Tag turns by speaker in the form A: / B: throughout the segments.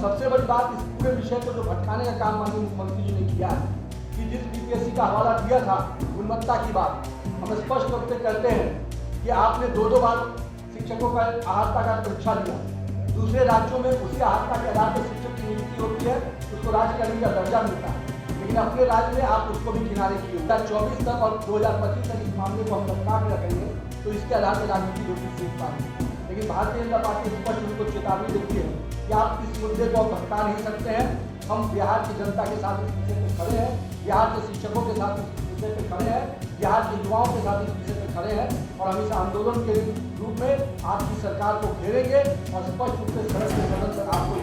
A: सबसे बड़ी बात इस पूरे विषय को जो भटकाने का काम माननीय मुख्यमंत्री जी ने किया है कि जिस बीपीएससी का हवाला दिया था गुणवत्ता की बात, हम स्पष्ट रूप से कहते हैं कि आपने दो बार शिक्षकों का अहर्ता का परीक्षा दिया। दूसरे राज्यों में उसी अहर्ता के आधार पर शिक्षक की नियुक्ति होती है, उसको राज्यकर्मी का दर्जा मिलता है, लेकिन अपने राज्य में आप उसको भी किनारे किए। 2024 तक और 2025 तक इस मामले को हम लटका के रखेंगे तो इसके आधार पर राजनीति रोटी सीख पाएंगे। लेकिन भारतीय जनता पार्टी स्पष्ट रूप से चेतावनी देती है कि आप इस मुद्दे को भटका नहीं सकते हैं। हम बिहार की जनता के साथ इस विषय पर खड़े हैं, बिहार के शिक्षकों के साथ इस विषय पर खड़े हैं, बिहार के युवाओं के साथ इस विषय पर खड़े हैं और हम इस आंदोलन के रूप में आपकी सरकार को घेरेंगे और स्पष्ट रूप से सड़क के सदन तक आपको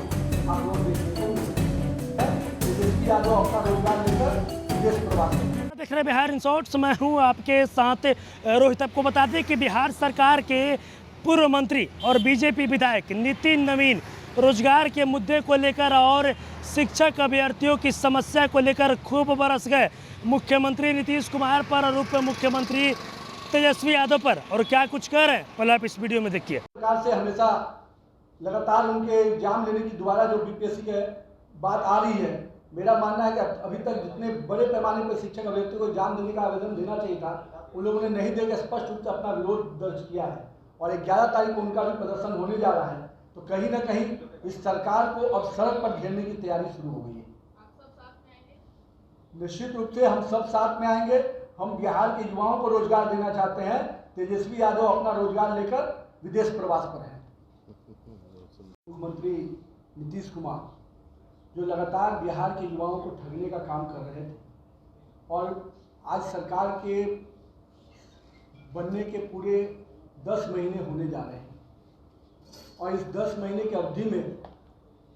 A: आंदोलन देखने को मिलेगा। तेजस्वी यादव अपना रोजगार लेकर विदेश प्रवास
B: देख रहे बिहार इन शॉर्ट्स। मैं हूँ आपके साथ रोहित। आपको बता दें कि बिहार सरकार के पूर्व मंत्री और बीजेपी विधायक नितिन नवीन रोजगार के मुद्दे को लेकर और शिक्षक अभ्यर्थियों की समस्या को लेकर खूब बरस गए मुख्यमंत्री नीतीश कुमार पर और उप मुख्यमंत्री तेजस्वी यादव पर। और क्या कुछ कह रहे हैं पहले आप इस वीडियो में देखिए।
A: सरकार से हमेशा लगातार उनके एग्जाम लेने की दोबारा जो बीपीएससी के बात आ रही है, मेरा मानना है कि अभी तक जितने बड़े पैमाने पर शिक्षक अभ्यर्थियों को एग्जाम देने का आवेदन देना चाहिए था, उन लोगों ने नहीं देकर स्पष्ट रूप से अपना विरोध दर्ज किया है और 11 तारीख को उनका भी प्रदर्शन होने जा रहा है। तो कहीं ना कहीं इस सरकार को अब सड़क पर घेरने की तैयारी शुरू हो गई है। निश्चित रूप से हम सब साथ में आएंगे। हम बिहार के युवाओं को रोजगार देना चाहते हैं। तेजस्वी यादव अपना रोजगार लेकर विदेश प्रवास पर हैं। मुख्यमंत्री नीतीश कुमार जो लगातार बिहार के युवाओं को ठगने का काम कर रहे थे और आज सरकार के बनने के पूरे 10 महीने होने जा रहे हैं और इस 10 महीने की अवधि में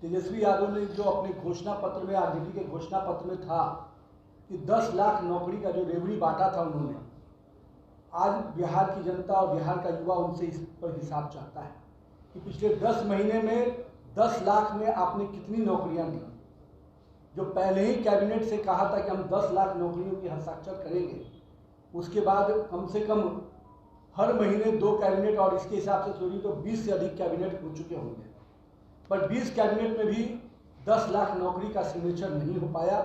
A: तेजस्वी यादव ने जो अपने घोषणा पत्र में, आरजेडी के घोषणा पत्र में था कि 10 लाख नौकरी का जो रेवड़ी बांटा था उन्होंने, आज बिहार की जनता और बिहार का युवा उनसे इस पर हिसाब चाहता है कि पिछले 10 महीने में 10 लाख में आपने कितनी नौकरियां दी। जो पहले ही कैबिनेट से कहा था कि हम 10 लाख नौकरियों की हस्ताक्षर करेंगे, उसके बाद कम से कम हर महीने 2 कैबिनेट और इसके हिसाब से चोरी तो 20 से अधिक कैबिनेट हो चुके होंगे, पर 20 कैबिनेट में भी 10 लाख नौकरी का सिग्नेचर नहीं हो पाया।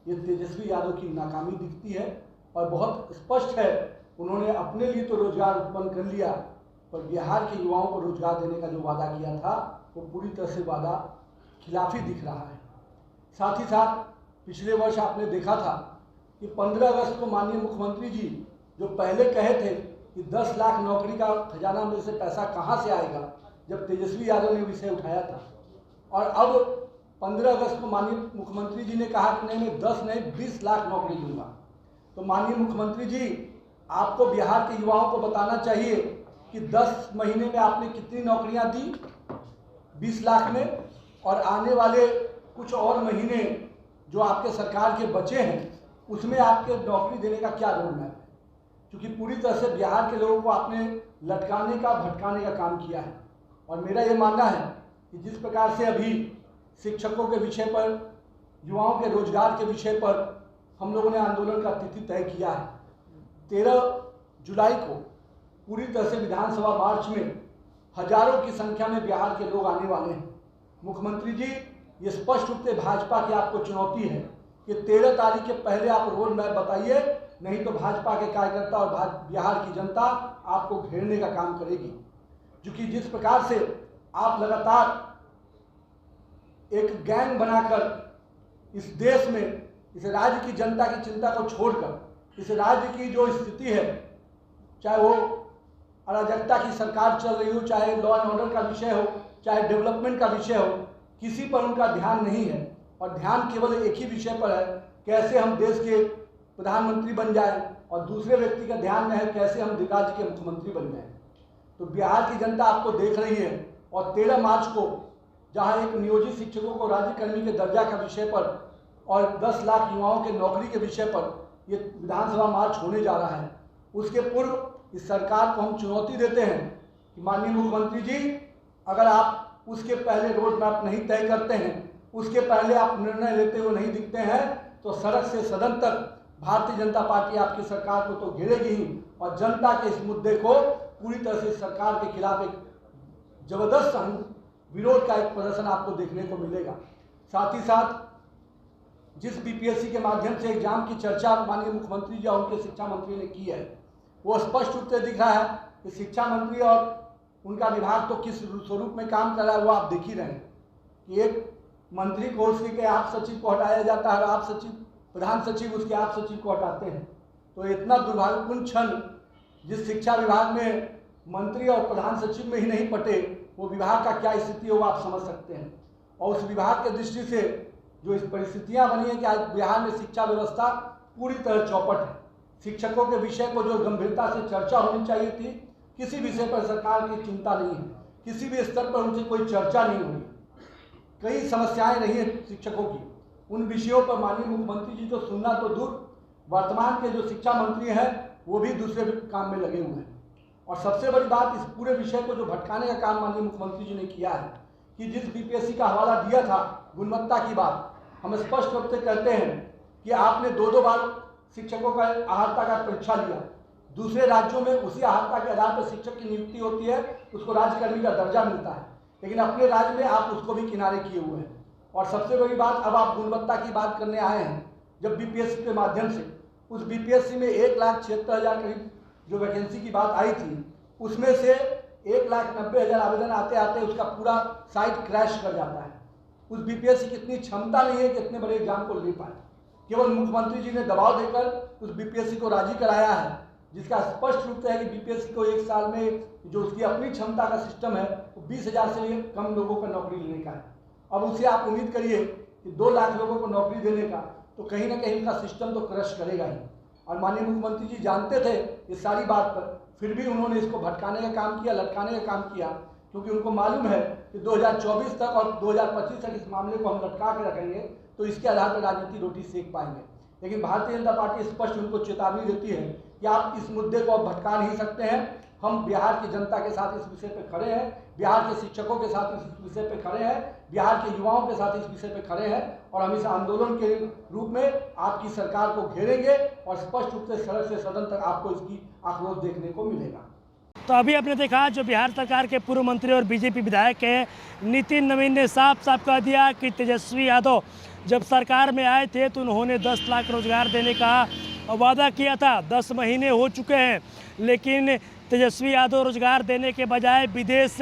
A: ये तेजस्वी यादव की नाकामी दिखती है और बहुत स्पष्ट है, उन्होंने अपने लिए तो रोजगार उत्पन्न कर लिया पर बिहार के युवाओं को रोजगार देने का जो वादा किया था वो पूरी तरह से वादा खिलाफी दिख रहा है। साथ ही साथ पिछले वर्ष आपने देखा था कि 15 अगस्त को माननीय मुख्यमंत्री जी जो पहले कहे थे कि 10 लाख नौकरी का खजाना में से पैसा कहाँ से आएगा, जब तेजस्वी यादव ने विषय उठाया था, और अब 15 अगस्त को माननीय मुख्यमंत्री जी ने कहा कि नहीं मैं 10 नहीं 20 लाख नौकरी दूंगा। तो माननीय मुख्यमंत्री जी, आपको बिहार के युवाओं को बताना चाहिए कि 10 महीने में आपने कितनी नौकरियां दी 20 लाख में, और आने वाले कुछ और महीने जो आपके सरकार के बचे हैं उसमें आपके नौकरी देने का क्या रोड मैप है, क्योंकि पूरी तरह से बिहार के लोगों को आपने लटकाने का, भटकाने का काम किया है। और मेरा ये मानना है कि जिस प्रकार से अभी शिक्षकों के विषय पर, युवाओं के रोजगार के विषय पर हम लोगों ने आंदोलन का तिथि तय किया है, 13 जुलाई को पूरी तरह से विधानसभा मार्च में हजारों की संख्या में बिहार के लोग आने वाले हैं। मुख्यमंत्री जी, ये स्पष्ट रूप से भाजपा की आपको चुनौती है कि 13 तारीख के पहले आप रोड मैप बताइए, नहीं तो भाजपा के कार्यकर्ता और बिहार की जनता आपको घेरने का काम करेगी। क्योंकि जिस प्रकार से आप लगातार एक गैंग बनाकर इस देश में, इस राज्य की जनता की चिंता को छोड़कर इस राज्य की जो स्थिति है, चाहे वो अराजकता की सरकार चल रही हो, चाहे लॉ एंड ऑर्डर का विषय हो, चाहे डेवलपमेंट का विषय हो, किसी पर उनका ध्यान नहीं है और ध्यान केवल एक ही विषय पर है, कैसे हम देश के प्रधानमंत्री बन जाए, और दूसरे व्यक्ति का ध्यान में है कैसे हम राज्य के मुख्यमंत्री बन जाए। तो बिहार की जनता आपको देख रही है और 13 मार्च को जहां एक नियोजित शिक्षकों को राज्यकर्मी के दर्जा का विषय पर और 10 लाख युवाओं के नौकरी के विषय पर ये विधानसभा मार्च होने जा रहा है, उसके पूर्व इस सरकार को हम चुनौती देते हैं कि माननीय मुख्यमंत्री जी, अगर आप उसके पहले रोड मैप नहीं तय करते हैं, उसके पहले आप निर्णय लेते हुए नहीं दिखते हैं, तो सड़क से सदन तक भारतीय जनता पार्टी आपकी सरकार को तो घेरेगी ही और जनता के इस मुद्दे को पूरी तरह से सरकार के खिलाफ एक जबरदस्त विरोध का एक प्रदर्शन आपको देखने को मिलेगा। साथ ही साथ जिस बीपीएससी के माध्यम से एग्जाम की चर्चा माननीय मुख्यमंत्री जी और उनके शिक्षा मंत्री ने की है, वो स्पष्ट रूप से दिख रहा है कि शिक्षा मंत्री और उनका विभाग तो किस स्वरूप में काम कर रहा है वो आप देख ही रहे हैं कि एक मंत्री को उसके आप सचिव को हटाया जाता है, आप सचिव प्रधान सचिव उसके आप सचिव को हटाते हैं। तो इतना दुर्भाग्यपूर्ण क्षण जिस शिक्षा विभाग में मंत्री और प्रधान सचिव में ही नहीं पटे, वो विभाग का क्या स्थिति है वो आप समझ सकते हैं। और उस विभाग के दृष्टि से जो इस परिस्थितियां बनी है कि आज बिहार में शिक्षा व्यवस्था पूरी तरह चौपट है। शिक्षकों के विषय को जो गंभीरता से चर्चा होनी चाहिए थी, किसी विषय पर सरकार की चिंता नहीं है, किसी भी स्तर पर उनसे कोई चर्चा नहीं हुई। कई समस्याएं रही हैं शिक्षकों की, उन विषयों पर माननीय मुख्यमंत्री जी तो सुनना तो दूर, वर्तमान के जो शिक्षा मंत्री हैं वो भी दूसरे काम में लगे हुए हैं। और सबसे बड़ी बात, इस पूरे विषय को जो भटकाने का काम माननीय मुख्यमंत्री जी ने किया है कि जिस बीपीएससी का हवाला दिया था गुणवत्ता की बात, हम स्पष्ट रूप से कहते हैं कि आपने 2-2 बार शिक्षकों का अहर्ता का परीक्षा लिया। दूसरे राज्यों में उसी अहर्ता के आधार पर शिक्षक की नियुक्ति होती है, उसको राज्यकर्मी का दर्जा मिलता है, लेकिन अपने राज्य में आप उसको भी किनारे किए हुए हैं। और सबसे बड़ी बात, अब आप गुणवत्ता की बात करने आए हैं। जब बीपीएससी के माध्यम से उस बीपीएससी में 1,76,000 करीब जो वैकेंसी की बात आई थी, उसमें से 1,90,000 आवेदन आते आते उसका पूरा साइट क्रैश कर जाता है। उस बीपीएससी की इतनी क्षमता नहीं है कि इतने बड़े एग्जाम को ले पाए। केवल मुख्यमंत्री जी ने दबाव देकर उस बीपीएससी को राजी कराया है, जिसका स्पष्ट रूप से है कि बीपीएससी को एक साल में जो उसकी अपनी क्षमता का सिस्टम है वो 20,000 से कम लोगों को नौकरी लेने का है। अब उसे आप उम्मीद करिए कि 2 लाख लोगों को नौकरी देने का, तो कहीं ना कहीं उनका सिस्टम तो क्रश करेगा ही। और माननीय मुख्यमंत्री जी जानते थे इस सारी बात पर, फिर भी उन्होंने इसको भटकाने का काम किया, लटकाने का काम किया, क्योंकि उनको मालूम है कि 2024 तक और 2025 तक इस मामले को हम लटका के रखेंगे तो इसके आधार पर राजनीति रोटी सेक पाएंगे। लेकिन भारतीय जनता पार्टी स्पष्ट उनको चेतावनी देती है कि आप इस मुद्दे को अब भटका नहीं सकते हैं। हम बिहार की जनता के साथ इस विषय पर खड़े हैं, बिहार के शिक्षकों के साथ इस विषय पर खड़े हैं, बिहार के युवाओं के साथ इस विषय पर खड़े हैं, और हम इस आंदोलन के रूप में आपकी सरकार को घेरेंगे और स्पष्ट रूप से सड़क से सदन तक आपको इसकी आक्रोश देखने को मिलेगा।
B: तो अभी आपने देखा जो बिहार सरकार के पूर्व मंत्री और बीजेपी विधायक है नितिन नवीन ने साफ साफ कह दिया कि तेजस्वी यादव जब सरकार में आए थे तो उन्होंने 10 लाख रोजगार देने का वादा किया था। 10 महीने हो चुके हैं, लेकिन तेजस्वी यादव रोजगार देने के बजाय विदेश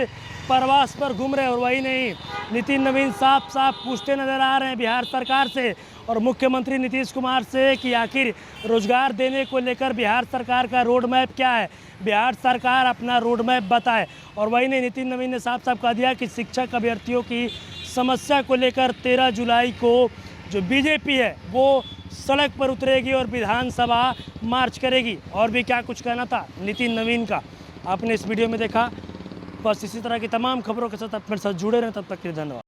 B: प्रवास पर घूम रहे। और वही नहीं, नितिन नवीन साफ साफ पूछते नजर आ रहे हैं बिहार सरकार से और मुख्यमंत्री नीतीश कुमार से कि आखिर रोजगार देने को लेकर बिहार सरकार का रोड मैप क्या है, बिहार सरकार अपना रोड मैप बताए। और वही नहीं, नितिन नवीन ने साफ साफ कह दिया कि शिक्षक अभ्यर्थियों की समस्या को लेकर 13 जुलाई को जो बीजेपी है वो सड़क पर उतरेगी और विधानसभा मार्च करेगी। और भी क्या कुछ कहना था नितिन नवीन का आपने इस वीडियो में देखा। बस इसी तरह की तमाम खबरों के साथ अपने साथ जुड़े रहें, तब तक के लिए धन्यवाद।